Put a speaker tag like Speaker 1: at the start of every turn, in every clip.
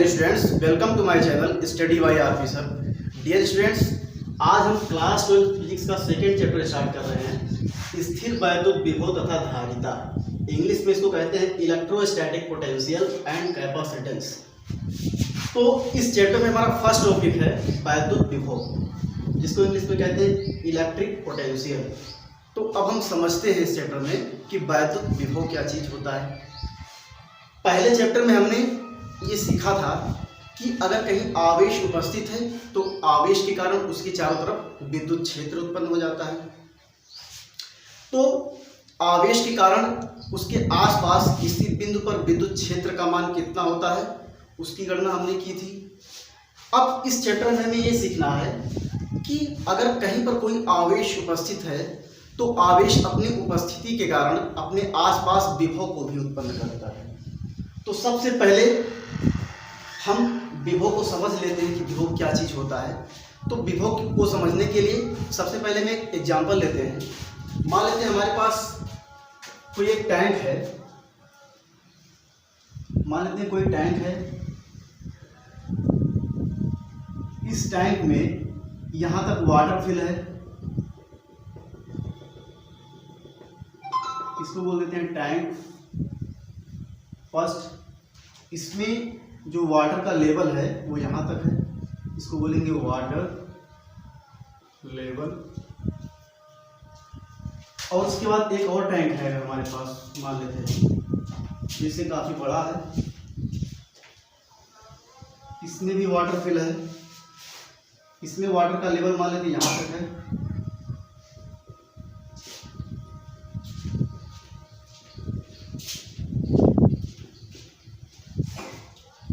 Speaker 1: Dear students, welcome to my channel study by RP sir. Dear students, आज हम class 12 physics का second chapter start कर रहे हैं, स्थिर वैद्युत विभव तथा धारिता। इंग्लिश में इसको कहते हैं इलेक्ट्रोस्टैटिक पोटेंशियल एंड कैपेसिटेंस। तो इस चैप्टर में हमारा फर्स्ट टॉपिक है वैद्युत विभव, जिसको इंग्लिश में कहते हैं इलेक्ट्रिक पोटेंशियल। तो अब हम समझते हैं इस चैप्टर में कि वैद्युत विभव क्या चीज़ होता है। पहले चैप्टर में हमने ये सीखा था कि अगर कहीं आवेश उपस्थित है तो आवेश के कारण उसके चारों तरफ विद्युत क्षेत्र उत्पन्न हो जाता है। तो आवेश के कारण उसके आसपास स्थित बिंदु पर विद्युत क्षेत्र का मान कितना होता है, उसकी गणना हमने की थी। अब इस चैप्टर में हमें ये सीखना है कि अगर कहीं पर कोई आवेश उपस्थित है तो आवेश अपनी उपस्थिति के कारण अपने आसपास विभव को भी उत्पन्न करता है। तो सबसे पहले हम विभव को समझ लेते हैं कि विभव क्या चीज़ होता है। तो विभव को समझने के लिए सबसे पहले में एक एग्जाम्पल लेते हैं। मान लेते हैं हमारे पास कोई एक टैंक है। मान लेते हैं कोई टैंक है। इस टैंक में यहाँ तक वाटर फिल है, इसको बोल देते हैं टैंक फर्स्ट। इसमें जो वाटर का लेवल है वो यहाँ तक है, इसको बोलेंगे वाटर लेवल। और उसके बाद एक और टैंक है हमारे पास, मान लेते हैं जिससे काफ़ी बड़ा है, इसमें भी वाटर फिल है। इसमें वाटर का लेवल मान लेते हैं यहाँ तक है।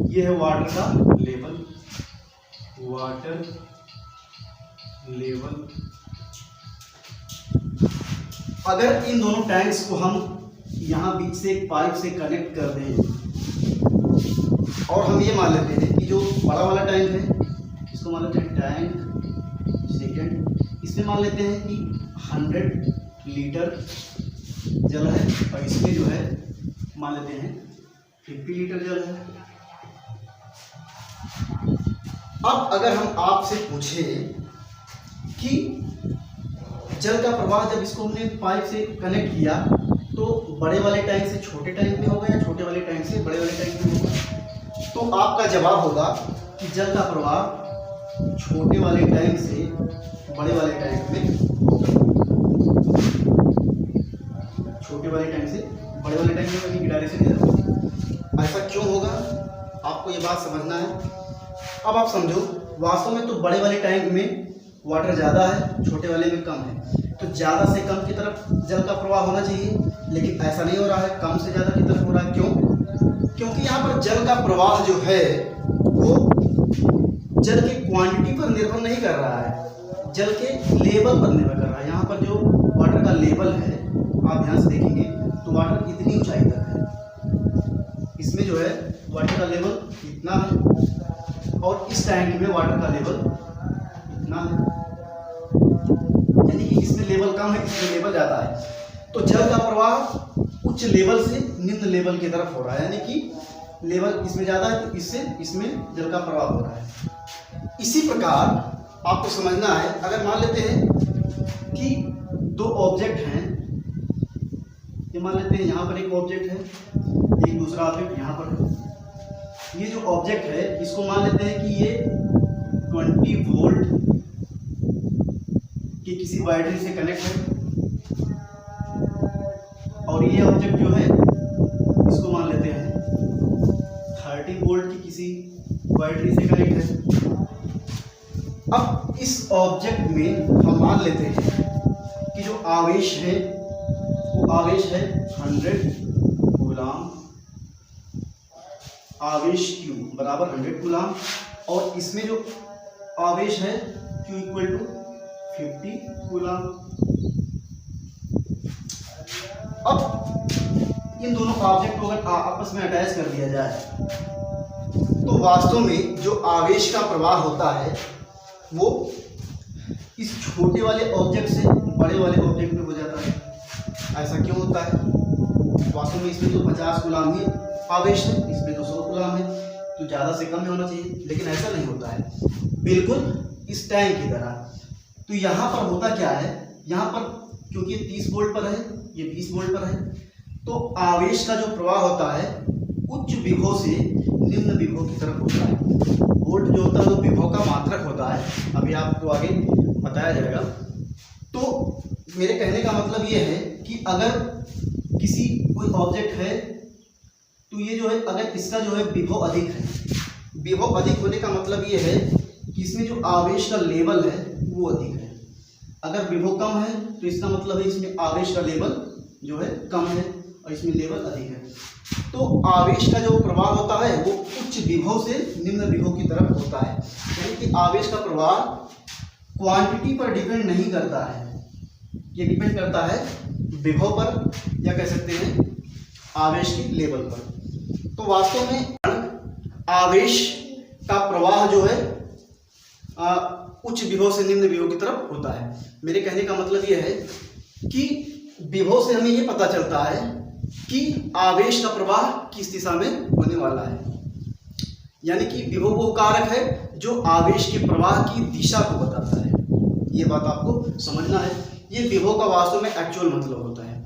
Speaker 1: ये है वाटर का लेवल, वाटर लेवल। अगर इन दोनों टैंक्स को हम यहाँ बीच से एक पाइप से कनेक्ट कर दें और हम ये मान लेते हैं कि जो बड़ा वाला टैंक है इसको मान लेते हैं टैंक सेकेंड, इसमें मान लेते हैं कि 100 लीटर जल है और इसमें जो है मान लेते हैं 50 लीटर जल है। अब अगर हम आपसे पूछें कि जल का प्रवाह जब इसको हमने पाइप से कनेक्ट किया तो बड़े वाले टैंक से छोटे टैंक में होगा या छोटे वाले टैंक से बड़े वाले टैंक में होगा, तो आपका जवाब होगा कि जल का प्रवाह छोटे वाले टैंक से बड़े वाले टैंक में, छोटे वाले टैंक से बड़े वाले टैंक में होने की डायरेक्शन इधर। ऐसा क्यों होगा, आपको ये बात समझना है। अब आप समझो, वास्तव में तो बड़े वाले टैंक में वाटर ज़्यादा है, छोटे वाले में कम है, तो ज़्यादा से कम की तरफ जल का प्रवाह होना चाहिए, लेकिन ऐसा नहीं हो रहा है, कम से ज़्यादा की तरफ हो रहा है। क्यों? क्योंकि यहाँ पर जल का प्रवाह जो है वो जल की क्वांटिटी पर निर्भर नहीं कर रहा है, जल के लेवल पर निर्भर कर रहा है। यहाँ पर जो वाटर का लेवल है, आप ध्यान से देखेंगे तो वाटर इतनी ऊंचाई तक है, इसमें जो है वाटर का लेवल इतना है और इस टैंक में वाटर का लेवल इतना है, यानी कि इसमें लेवल कम है, इसमें लेवल ज़्यादा है। तो जल का प्रवाह उच्च लेवल से निम्न लेवल की तरफ हो रहा है, यानी कि लेवल इसमें ज़्यादा है तो इससे इसमें जल का प्रवाह हो रहा है। इसी प्रकार आपको समझना है, अगर मान लेते हैं कि दो ऑब्जेक्ट हैं, ये मान लेते हैं यहाँ पर एक ऑब्जेक्ट है, एक दूसरा ऑब्जेक्ट यहाँ पर है। ये जो ऑब्जेक्ट है इसको मान लेते हैं कि ये 20 वोल्ट की किसी बैटरी से कनेक्ट है और ये ऑब्जेक्ट जो है इसको मान लेते हैं 30 वोल्ट की किसी बैटरी से कनेक्ट है। अब इस ऑब्जेक्ट में हम मान लेते हैं कि जो आवेश है वो आवेश है 100 कूलाम, आवेश Q बराबर 100 कूलाम, और इसमें जो आवेश है Q इक्वल टू 50 कूलाम। अब इन दोनों ऑब्जेक्ट को अगर आपस में अटैच कर दिया जाए तो वास्तव में जो आवेश का प्रवाह होता है वो इस छोटे वाले ऑब्जेक्ट से बड़े वाले ऑब्जेक्ट में हो जाता है। ऐसा क्यों होता है? वास्तव में इसमें तो 50 कूलाम ही आवेश है, इसमें 200 कूलाम है, तो ज़्यादा से कम में होना चाहिए, लेकिन ऐसा नहीं होता है, बिल्कुल इस टैंक की तरह। तो यहाँ पर होता क्या है, यहाँ पर क्योंकि ये 30 वोल्ट पर है, ये 20 वोल्ट पर है, तो आवेश का जो प्रवाह होता है उच्च विभव से निम्न विभव की तरफ होता है। वोल्ट जो होता है वो विभव का मात्रक होता है, अभी आपको आगे बताया जाएगा। तो मेरे कहने का मतलब ये है कि अगर किसी कोई ऑब्जेक्ट है तो ये जो है, अगर इसका जो है विभव अधिक है, विभव अधिक होने का मतलब ये है कि इसमें जो आवेश का लेवल है वो अधिक है। अगर विभव कम है तो इसका मतलब है इसमें आवेश का लेवल जो है कम है और इसमें लेवल अधिक है। तो आवेश का जो प्रवाह होता है वो उच्च विभव से निम्न विभव की तरफ होता है, यानी कि आवेश का प्रवाह क्वांटिटी पर डिपेंड नहीं करता है, ये डिपेंड करता है विभव पर, या कह सकते हैं आवेश के लेवल पर। तो वास्तव में आवेश का प्रवाह जो है उच्च विभव से निम्न विभव की तरफ होता है। मेरे कहने का मतलब यह है कि विभव से हमें ये पता चलता है कि आवेश का प्रवाह किस दिशा में होने वाला है, यानी कि विभव वो कारक है जो आवेश के प्रवाह की दिशा को बताता है। ये बात आपको समझना है, ये विभव का वास्तव में एक्चुअल मतलब होता है।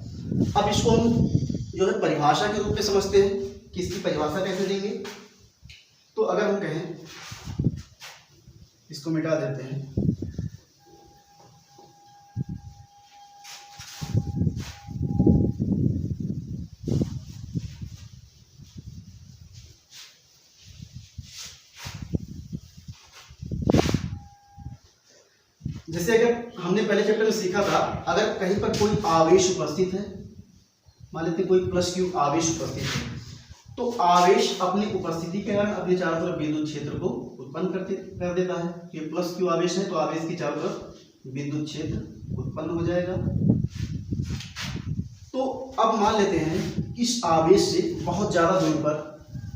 Speaker 1: अब इसको हम जो है परिभाषा के रूप में समझते हैं कि इसकी परिभाषा कैसे देंगे। तो अगर हम कहें, इसको मिटा देते हैं, जैसे अगर हमने पहले चैप्टर में सीखा था, अगर कहीं पर कोई आवेश उपस्थित है, मान लेते हैं कोई प्लस क्यू आवेश उपस्थित है, तो आवेश अपनी उपस्थिति के कारण अपने चारों तरफ विद्युत क्षेत्र को उत्पन्न कर देता है। ये प्लस क्यू आवेश है तो आवेश की चारों तरफ विद्युत क्षेत्र उत्पन्न हो जाएगा। तो अब मान लेते हैं इस आवेश से बहुत ज़्यादा दूर पर,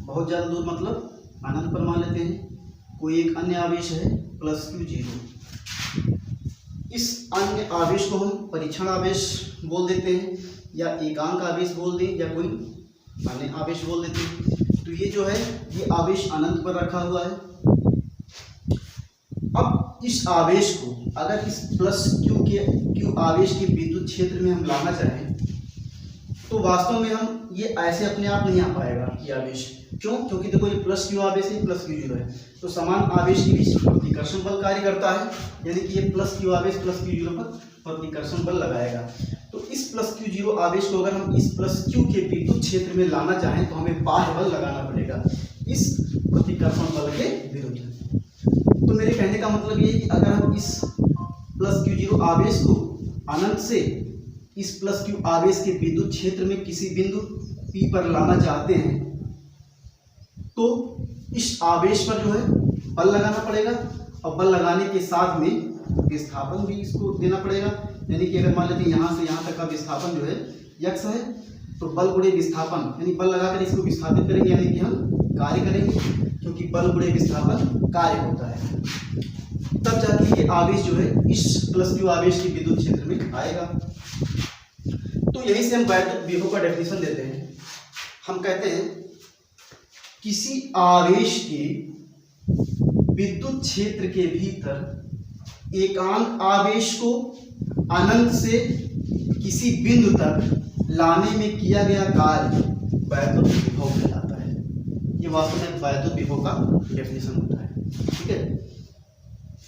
Speaker 1: बहुत ज़्यादा दूर मतलब अनंत पर, मान लेते हैं कोई एक अन्य आवेश है प्लस क्यू 0। इस अन्य आवेश को हम परीक्षण आवेश बोल देते हैं, या एकांक आवेश बोल दें, या कोई अन्य आवेश बोल देते हैं। तो ये जो है ये आवेश अनंत पर रखा हुआ है। अब इस आवेश को अगर इस प्लस क्यू आवेश के विद्युत क्षेत्र में हम लाना चाहें तो वास्तव में हम ये ऐसे अपने आप नहीं आ पाएगा ये आवेश। क्यों? क्योंकि देखो ये प्लस क्यू आवेश है, प्लस क्यू 0 है, तो समान आवेश के बीच प्रतिकर्षण बल कार्य करता है, यानी कि ये प्लस क्यू आवेश प्लस क्यू 0 पर प्रतिकर्षण बल लगाएगा। तो इस प्लस क्यू 0 आवेश को अगर हम इस प्लस क्यू के विद्युत क्षेत्र में लाना चाहें तो हमें बाह्य बल लगाना पड़ेगा इस प्रतिकर्षण बल के विरुद्ध। तो मेरे कहने का मतलब ये है कि अगर हम इस प्लस क्यू 0 आवेश को अनंत से इस प्लस क्यू आवेश के विद्युत क्षेत्र में किसी बिंदु P पर लाना चाहते हैं तो इस आवेश पर जो है बल लगाना पड़ेगा, और बल लगाने के साथ में विस्थापन भी इसको देना पड़ेगा। यानी कि अगर मान लेते हैं यहाँ से यहाँ तक का विस्थापन जो है यक्स है, तो बल गुणे विस्थापन, यानी बल लगाकर इसको विस्थापित करेंगे, यानी कि हम कार्य करेंगे, क्योंकि बल गुणे विस्थापन कार्य होता है। तब जाके ये आवेश जो है इस प्लस क्यू आवेश के विद्युत क्षेत्र में आएगा। तो यहीं से हम विभव का डेफिनेशन देते हैं। हम कहते हैं किसी आवेश के विद्युत क्षेत्र के भीतर एकांक आवेश को अनंत से किसी बिंदु तक लाने में किया गया कार्य वैद्युत विभव कहलाता है। ये वास्तव में वैद्युत विभव का डेफिनेशन होता है। ठीक है,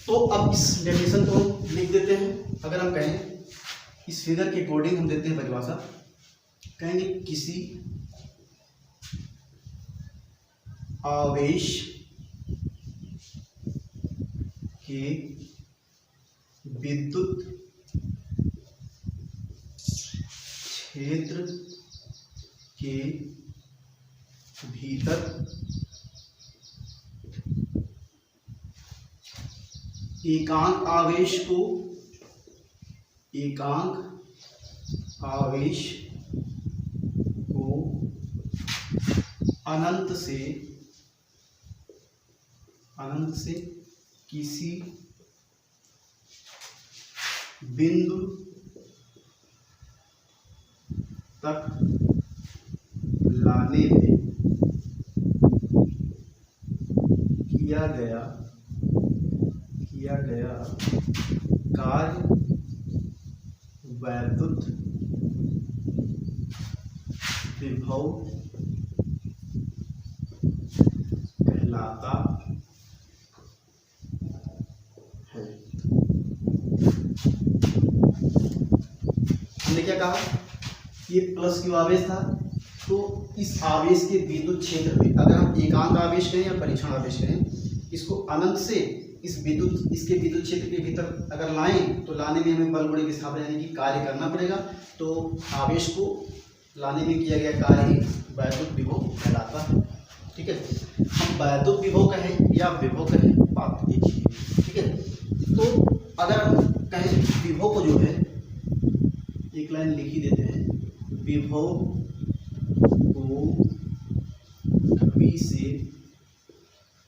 Speaker 1: तो अब इस डेफिनेशन को लिख देते हैं। अगर हम कहें इस फिगर के अकॉर्डिंग हम देते हैं परिभाषा, कहेंगे किसी आवेश के विद्युत क्षेत्र के भीतर एकांक आवेश को अनंत से किसी बिंदु तक लाने में किया गया कार्य वैद्युत विभव कहलाता है। हमने क्या कहा, ये प्लस क्यू आवेश था, तो इस आवेश के विद्युत क्षेत्र में अगर हम एकांक आवेश कहें या परीक्षण आवेश कहें, इसको अनंत से इसके विद्युत क्षेत्र के भीतर अगर लाएं तो लाने में हमें बल गुणे विस्थापन यानी कि कार्य करना पड़ेगा। तो आवेश को लाने में किया गया कार्य ही वैद्युत विभव कहलाता है। ठीक है, हम वैद्युत विभव कहें या विभव कहें, बात एक ही है। ठीक है, तो अगर हम कहें विभव को जो है एक लाइन लिख ही देते हैं, विभव को V से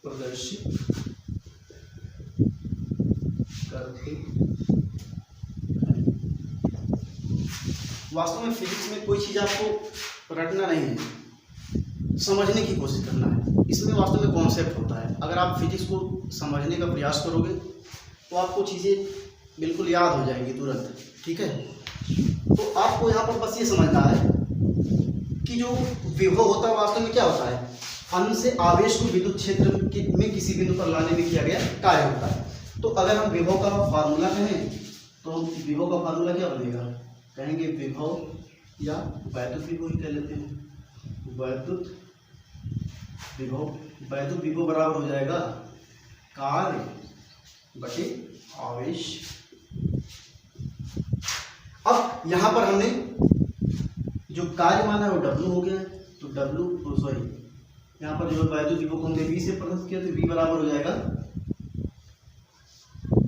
Speaker 1: प्रदर्शित करते हैं। वास्तव में फिजिक्स में कोई चीज़ आपको रटना नहीं है, समझने की कोशिश करना है। इसमें वास्तव में कॉन्सेप्ट होता है। अगर आप फिजिक्स को समझने का प्रयास करोगे तो आपको चीज़ें बिल्कुल याद हो जाएंगी तुरंत। ठीक है, तो आपको यहाँ पर बस ये समझना है कि जो विभव होता है वास्तव में क्या होता है, अनंत से आवेश को विद्युत क्षेत्र में किसी बिंदु पर लाने में किया गया कार्य होता है। तो अगर हम विभव का फार्मूला कहें तो विभव का फार्मूला क्या बनेगा, कहेंगे विभव या वैद्युत विभव ही कह लेते हैं। वैद्युत विभव बराबर हो जाएगा कार्य बटे आवेश। अब यहाँ पर हमने जो कार्य माना है वो W हो गया है, तो यहाँ पर जो वैद्युत विभव को हमने V से प्रदर्शित किया, तो V बराबर हो जाएगा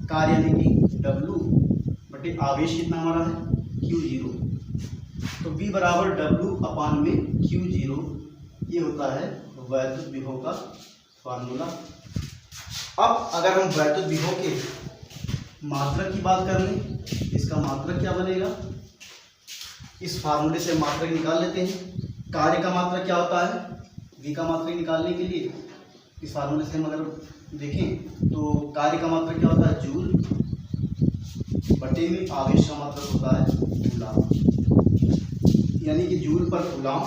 Speaker 1: कार्य यानी कि W बटे आवेश कितना हमारा है Q0। तो V बराबर W अपान में Q0, ये होता है वैद्युत विभव का फार्मूला। अब अगर हम वैद्युत विभव के मात्रक की बात कर लें, इसका मात्रक क्या बनेगा, इस फार्मूले से मात्रक निकाल लेते हैं। कार्य का मात्रक क्या होता है, V का मात्रक निकालने के लिए इस फार्मूले से हम अगर देखें तो कार्य का मात्रक क्या होता है, जूल बटे में आवेश का मात्रक होता है कूलाम, यानी कि जूल पर कूलाम।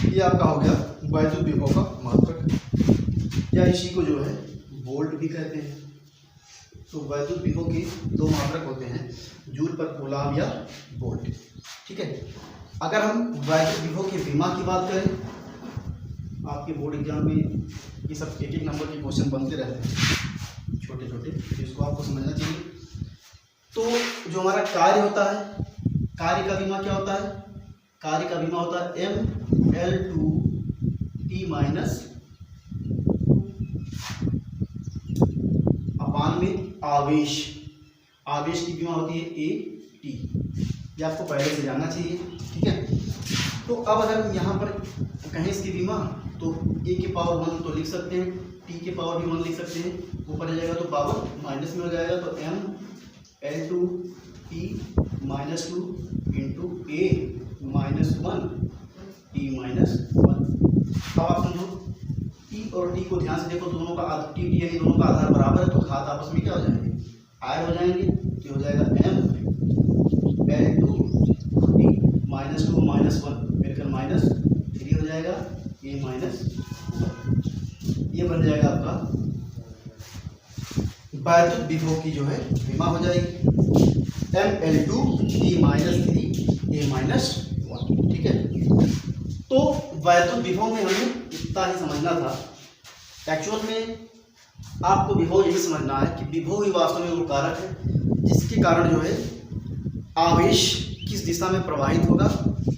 Speaker 1: ये आपका हो गया वैद्युत विभव का मात्रक, या इसी को जो है वोल्ट भी कहते हैं। तो वैद्युत विभव के दो मात्रक होते हैं, जूल पर कूलाम या वोल्ट। ठीक है, अगर हम वैद्युत विभव के विमा की बात करें, आपके बोर्ड एग्जाम में ये सब एक नंबर के क्वेश्चन बनते रहते हैं छोटे छोटे, जिसको आपको समझना चाहिए। तो जो हमारा कार्य होता है, कार्य का विमा क्या होता है, कार्य का विमा होता है mL2T माइनस अपान में आवेश की विमा होती है AT, ये आपको पहले से जानना चाहिए। ठीक है, तो अब अगर हम यहाँ पर कहें इसकी विमा, तो A के पावर 1 तो लिख सकते हैं, T के पावर भी 1 लिख सकते हैं, ऊपर आ जाएगा तो पावर माइनस में हो जाएगा, तो mL2T minus 2 into A minus 1 T minus 1। अब आप समझो T और T को ध्यान से देखो, दोनों का T यानी दोनों का आधार बराबर है, तो घात आपस में क्या हो जाएंगे, ऐड हो जाएंगे। तो हो जाएगा mL2T माइनस 2 माइनस 1 मिलकर माइनस 3 हो जाएगा, A माइनस 1। ये बन जाएगा आपका वैद्युत विभव की जो है विमा हो जाएगी mL2T माइनस 3 A माइनस 1। ठीक है, तो वैद्युत विभव में हमें इतना ही समझना था। एक्चुअल में आपको विभव यही समझना है कि विभव ही वास्तव में वो कारक है जिसके कारण जो है आवेश किस दिशा में प्रवाहित होगा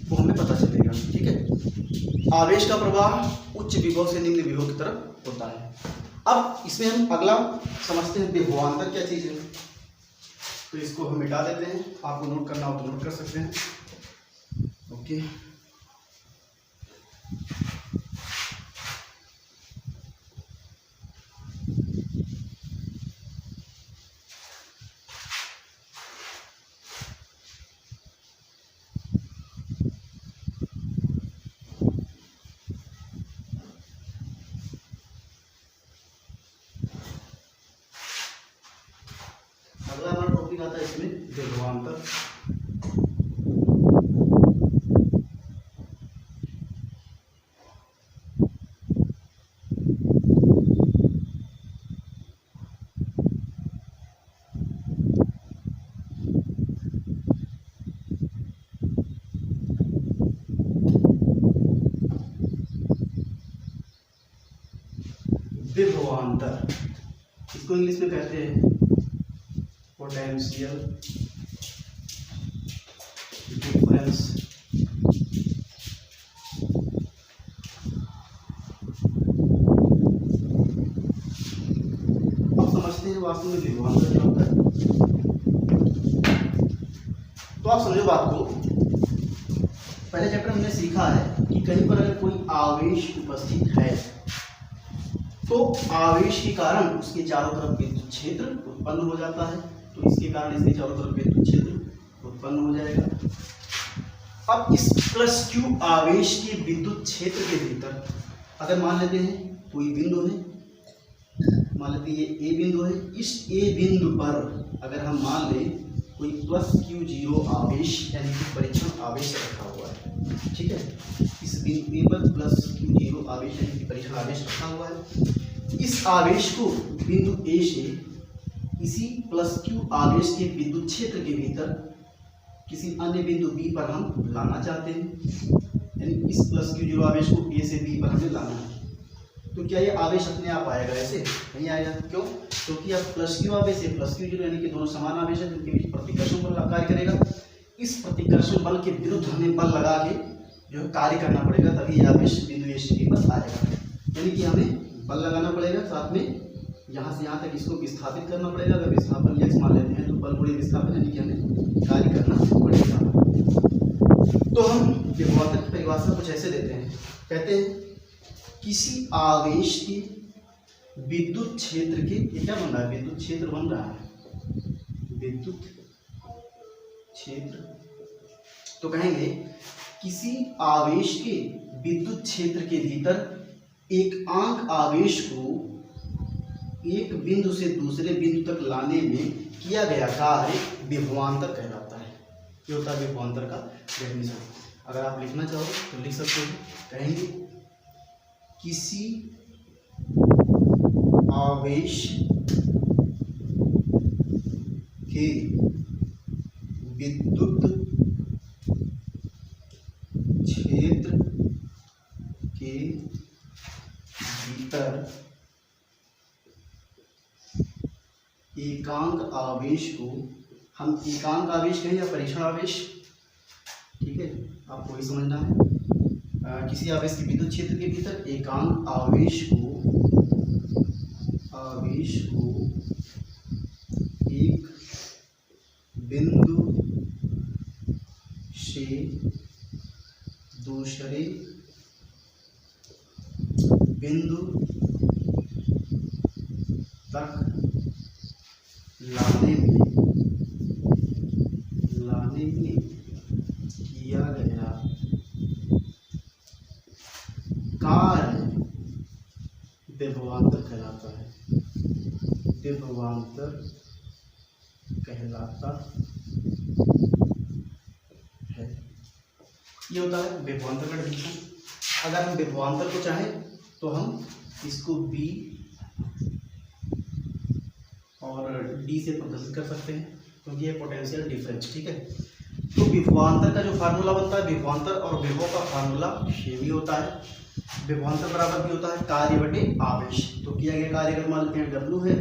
Speaker 1: वो हमें पता चलेगा। ठीक है, आवेश का प्रवाह उच्च विभव से निम्न विभव की तरफ होता है। अब इसमें हम अगला समझते हैं विभवांतर क्या चीज़ है, तो इसको हम मिटा देते हैं, आपको नोट करना हो तो नोट कर सकते हैं। ओके, विभवांतर, इसको इंग्लिश में कहते हैं पोटेंशियल डिफरेंस। अब समझते हैं वास्तव में विभवांतर क्या होता है। तो आप समझो बात को, पहले चैप्टर में हमने सीखा है कि कहीं पर अगर कोई आवेश उपस्थित है तो आवेश के कारण उसके चारों तरफ विद्युत क्षेत्र उत्पन्न हो जाता है, तो इसके कारण इसके चारों तरफ विद्युत क्षेत्र उत्पन्न हो जाएगा। अब इस प्लस क्यू आवेश के विद्युत क्षेत्र के भीतर अगर मान लेते हैं कोई बिंदु है, मान लेते हैं ये ए बिंदु है, इस ए बिंदु पर अगर हम मान लें कोई प्लस क्यू जीरो आवेश यानी कि परीक्षण आवेश रखा हुआ है, ठीक है, इस बिंदु ए पर प्लस क्यू जीरो आवेश यानी कि परीक्षण आवेश रखा हुआ है। इस आवेश को बिंदु ए से इसी प्लस क्यू आवेश के विद्युत क्षेत्र के भीतर किसी अन्य बिंदु बी पर हम लाना चाहते हैं, यानी इस प्लस क्यू जीरो आवेश को ए से बी पर हमें लाना है। तो क्या ये आवेश अपने आप आएगा? ऐसे नहीं आएगा। क्यों? क्योंकि अब प्लस क्यू आवेश है प्लस क्यू जीरो यानी कि दोनों समान आवेश है, जिनके बीच प्रतिकर्षण बल कार्य करेगा। इस प्रतिकर्षण बल के विरुद्ध हमें बल लगा के जो है कार्य करना पड़ेगा, तभी ये आवेश बिंदु ए से बी पर आएगा। यानी कि हमें बल लगाना पड़ेगा, साथ में यहाँ से यहाँ तक इसको विस्थापित करना पड़ेगा। अगर विस्थापन x मान लेते हैं तो बल गुणे विस्थापन यानी कि हमें कार्य करना पड़ेगा। तो हम विभवांतर की परिभाषा कुछ ऐसे देते हैं, कहते हैं किसी आवेश के विद्युत क्षेत्र के, ये क्या बन रहा है? विद्युत क्षेत्र बन रहा है, विद्युत क्षेत्र। तो कहेंगे किसी आवेश के विद्युत क्षेत्र के भीतर एक आंक आवेश को एक बिंदु से दूसरे बिंदु तक लाने में किया गया कार्य विभवांतर कहलाता है। ये होता है विभवांतर का डेफिनेशन। अगर आप लिखना चाहो तो लिख सकते हो, कहेंगे किसी आवेश के विद्युत क्षेत्र के भीतर एकांक आवेश को हम एकांक आवेश कहें या परीक्षण आवेश, ठीक है, आपको वही समझना है। किसी आवेश के विद्युत क्षेत्र के भीतर एकांक आवेश को एक बिंदु से दूसरे बिंदु तक लाने में किया गया कार्य विभवांतर कहलाता है। विभवांतर कहलाता है। ये होता है विभवांतर का डेफिनेशन। अगर हम विभवांतर को चाहें तो हम इसको बी और डी से प्रदर्शित कर सकते हैं, क्योंकि ये पोटेंशियल डिफरेंस, ठीक है। तो विभवांतर का जो फार्मूला बनता है, विभवांतर और विभव का फार्मूला सेम ही होता है। विभवांतर बराबर भी होता है कार्य बटे आवेश। तो किया गया कार्य अगर मान लेते हैं डब्ल्यू है,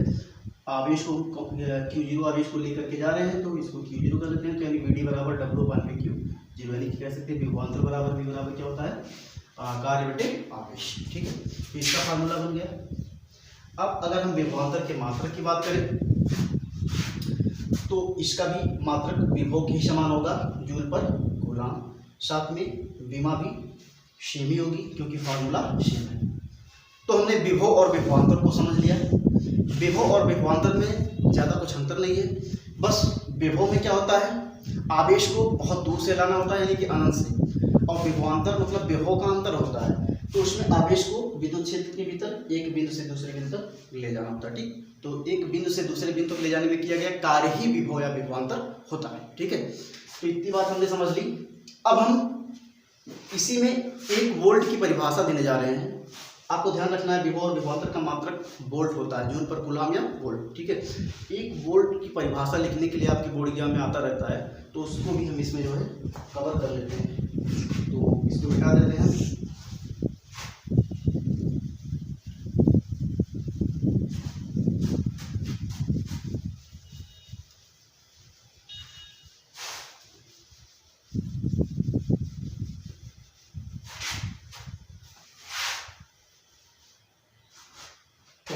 Speaker 1: आवेश को क्यू जीरो आवेश को लेकर के जा रहे हैं तो इसको क्यू जीरो कर लेते हैं, तो यानी वी डी बराबर डब्ल्यू बाय में क्यू जीरो, यानी कह सकते हैं विभवांतर बराबर वी बराबर क्या होता है? कार्य बटे आवेश, ठीक है। तो इसका फार्मूला बन गया। अब अगर हम विभवांतर के मात्रक की बात करें तो इसका भी मात्रक विभव के ही समान होगा, जूल पर कूलम। साथ में विमा भी सेम ही होगी क्योंकि फार्मूला सेम है। तो हमने विभव और विभवांतर को समझ लिया। विभव और विभवांतर में ज़्यादा कुछ अंतर नहीं है, बस विभव में क्या होता है, आवेश को बहुत दूर से लाना होता है यानी कि अनंत से, और विभवांतर मतलब विभव का अंतर होता है, तो उसमें आवेश को विद्युत क्षेत्र के भीतर एक बिंदु से दूसरे बिंदु तक ले जाना होता है, ठीक। तो एक बिंदु से दूसरे बिंदु तक ले जाने में किया गया कार्य ही विभव या विभवांतर होता है, ठीक है। तो इतनी बात हमने समझ ली। अब हम इसी में 1 वोल्ट की परिभाषा देने जा रहे हैं। आपको ध्यान रखना है विभव और विभवांतर का मात्रक वोल्ट होता है, जूल पर कूलम या वोल्ट, ठीक है। 1 वोल्ट की परिभाषा लिखने के लिए आपके बोर्ड एग्जाम में आता रहता है, तो उसको भी हम इसमें जो है कवर कर लेते हैं। तो इसको मिटा देते हैं।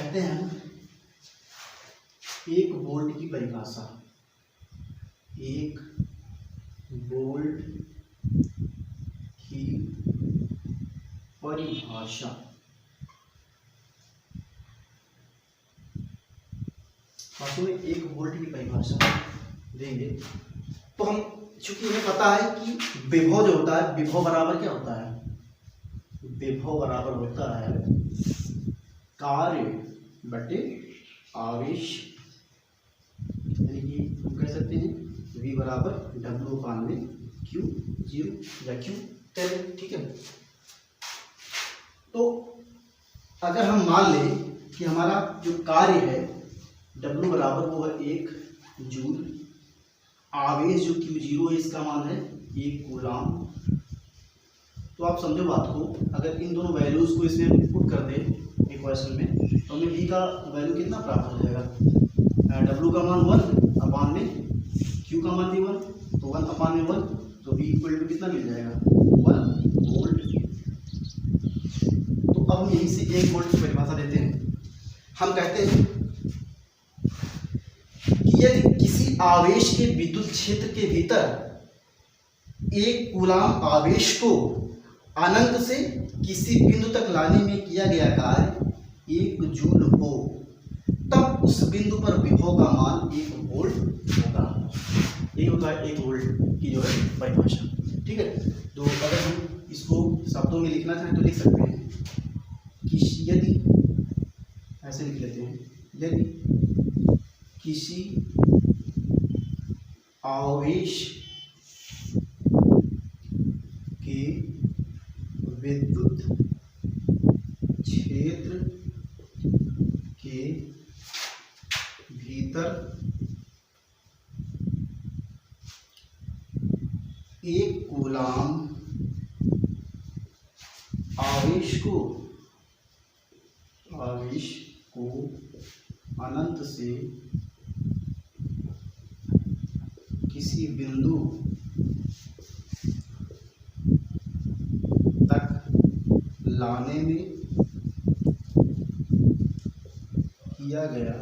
Speaker 1: कहते हैं 1 वोल्ट की परिभाषा, 1 वोल्ट की परिभाषा। वास्तव में 1 वोल्ट की परिभाषा देंगे तो हम, चूंकि हमें पता है कि विभव जो होता है, विभव बराबर क्या होता है, विभव बराबर होता है कार्य बटे आवेश, यानी कि हम कह सकते हैं V बराबर W/Q0 या Q टेन। ठीक है, तो अगर हम मान लें कि हमारा जो कार्य है W बराबर वो है 1 जूल, आवेश जो Q0 है इसका मान है 1 कूलाम। तो आप समझो बात को, अगर इन दोनों वैल्यूज को इसमें पुट कर दें इक्वेशन में तो हमें V का वैल्यू कितना प्राप्त हो जाएगा, W का मान 1 में Q का मान भी 1, तो 1 तो V इक्वल टू कितना मिल जाएगा 1 वोल्ट। तो अब हम यहीं से 1 वोल्ट की परिभाषा देते हैं। हम कहते हैं कि यदि किसी आवेश के विद्युत क्षेत्र के भीतर 1 कूलाम आवेश को अनंत से किसी बिंदु तक लाने में किया गया कार्य 1 जूल हो, तब उस बिंदु पर विभव का मान 1 वोल्ट होगा। ये होता है 1 वोल्ट की जो है परिभाषा। ठीक है, तो अगर हम इसको शब्दों में लिखना चाहें तो लिख सकते हैं कि यदि, ऐसे लिख लेते हैं, यदि किसी आवेश के विद्युत क्षेत्र के भीतर 1 कूलाम आवेश को अनंत से किसी बिंदु तक लाने में किया गया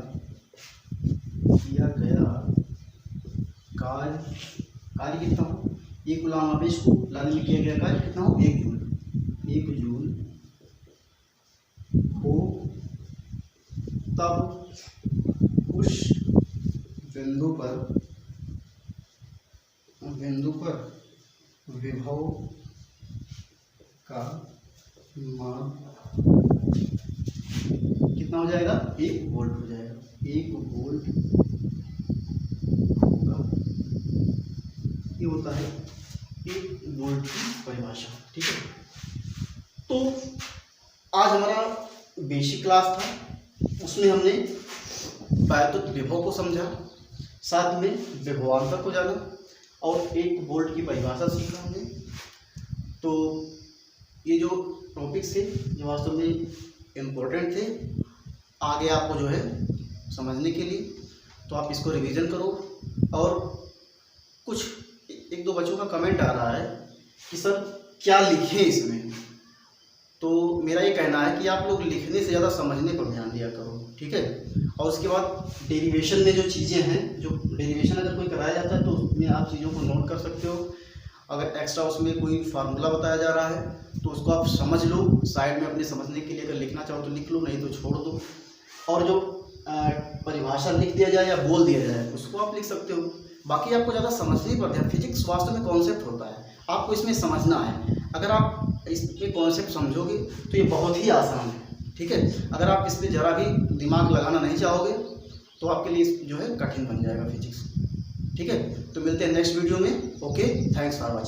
Speaker 1: कार्य कितना हो, 1 कूलाम आवेश को लाने में किया गया कार्य कितना हो 1 जूल हो, तब उस बिंदु पर विभव का मान कितना हो जाएगा 1 वोल्ट हो जाएगा, 1 वोल्ट होगा। ये होता है 1 वोल्ट की परिभाषा। ठीक है, तो आज हमारा बेसिक क्लास था, उसमें हमने वैद्युत विभव को समझा, साथ में विभवांतर को जाना और 1 वोल्ट की परिभाषा सीखा हमने। तो ये जो टॉपिक्स थे ये वास्तव में इम्पोर्टेंट थे आगे आपको जो है समझने के लिए, तो आप इसको रिवीजन करो। और कुछ 1-2 बच्चों का कमेंट आ रहा है कि सर क्या लिखें इसमें, तो मेरा ये कहना है कि आप लोग लिखने से ज़्यादा समझने पर ध्यान दिया करो। ठीक है, और उसके बाद डेरिवेशन में जो चीज़ें हैं, जो डेरिवेशन अगर कोई कराया जाता है तो उसमें आप चीज़ों को नोट कर सकते हो। अगर एक्स्ट्रा उसमें कोई फार्मूला बताया जा रहा है तो उसको आप समझ लो, साइड में अपने समझने के लिए अगर लिखना चाहो तो लिख लो, नहीं तो छोड़ दो। और जो परिभाषा लिख दिया जाए या बोल दिया जाए उसको आप लिख सकते हो। बाकी आपको ज़्यादा समझने पर ध्यान, फिजिक्स वास्तव में कॉन्सेप्ट होता है, आपको इसमें समझना है। अगर आप इसके कॉन्सेप्ट समझोगे तो ये बहुत ही आसान है। ठीक है, अगर आप इस पर ज़रा भी दिमाग लगाना नहीं चाहोगे तो आपके लिए जो है कठिन बन जाएगा फिजिक्स। ठीक है, तो मिलते हैं नेक्स्ट वीडियो में। Okay, thanks for watching.